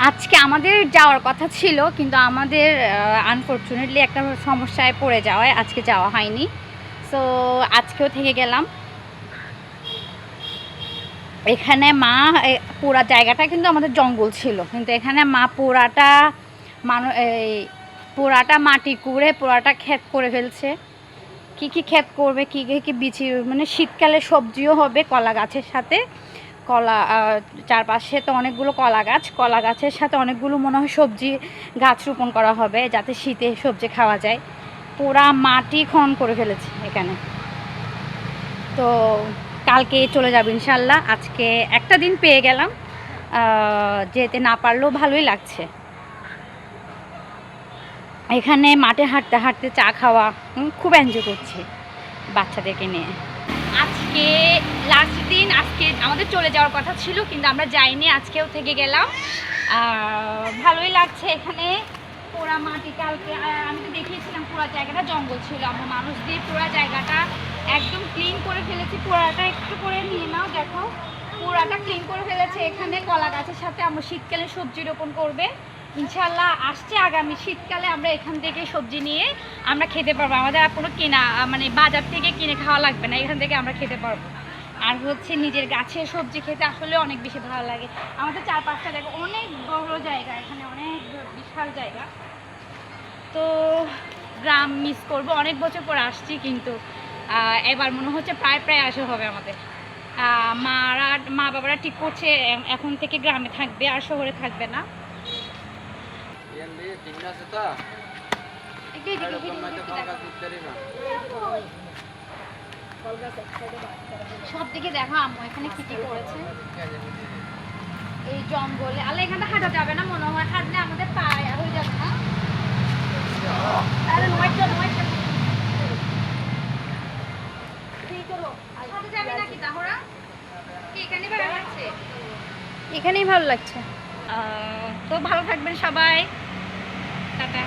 আজকে আমাদের যাওয়ার কথা ছিল, কিন্তু আমাদের আনফরচুনেটলি একটা সমস্যায় পড়ে যাওয়ায় আজকে যাওয়া হয়নি। সো আজকেও থেকে গেলাম এখানে। মা পুরা জায়গাটা কিন্তু আমাদের জঙ্গল ছিল, কিন্তু এখানে মা পুরাটা এই পুরাটা মাটি কুড়ে পুরাটা ক্ষেত করে ফেলছে। কি কি ক্ষেত করবে, কি কি বিচি, মানে শীতকালে সবজিও হবে কলা গাছের সাথে। কলা চারপাশে তো অনেকগুলো কলা গাছের সাথে অনেকগুলো মনে হয় সবজি গাছ রোপণ করা হবে, যাতে শীতে সবজি খাওয়া যায়। পুরা মাটি খনন করে ফেলেছে এখানে। তো কালকে চলে যাবে ইনশাল্লাহ। আজকে একটা দিন পেয়ে গেলাম, যেতে না পারলেও ভালোই লাগছে। এখানে মাঠে হাঁটতে হাঁটতে চা খাওয়া খুব এনজয় করছি বাচ্চাদেরকে নিয়ে। আজকে লাস্ট দিন, আজকে আমাদের চলে যাওয়ার কথা ছিল কিন্তু আমরা যাইনি, আজকেও থেকে গেলাম। ভালোই লাগছে এখানে। পুরা মাটি কালকে আমি তো দেখিয়েছিলাম, পুরা জায়গাটা জঙ্গল ছিল, আমরা মানুষ দিয়ে পুরা জায়গাটা একদম ক্লিন করে ফেলেছি। পুরাটা একটু করে নিয়ে নাও, দেখো পুরাটা ক্লিন করে ফেলেছে। এখানে কলা গাছের সাথে আমরা শীতকালে সবজি রোপণ করবে ইনশাল্লাহ। আসছে আগামী শীতকালে আমরা এখান থেকে সবজি নিয়ে আমরা খেতে পারবো। আমাদের আর কোনো কেনা মানে বাজার থেকে কিনে খাওয়া লাগবে না, এখান থেকে আমরা খেতে পারবো। আর হচ্ছে নিজের গাছের সবজি খেতে আসলে অনেক বেশি ভালো লাগে। আমাদের 4-5টা জায়গা, অনেক বড় জায়গা, এখানে অনেক বিশাল জায়গা। তো গ্রাম মিস করব, অনেক বছর পর আসছি, কিন্তু এবার মনে হচ্ছে প্রায় আসা হবে আমাদের। মা বাবারা ঠিক করছে এখন থেকে গ্রামে থাকবে, আর শহরে থাকবে না। সব দিকে দেখো আম্মু এখানে কি কি করেছে। এই জঙ্গলে আলে এখানটা হাঁটা যাবে না মনে হয়, হাঁটলে আমাদের পায়ে হয়ে যাবে না। এখানেই ভালো লাগছে। তো ভালো থাকবেন সবাই, টাটা।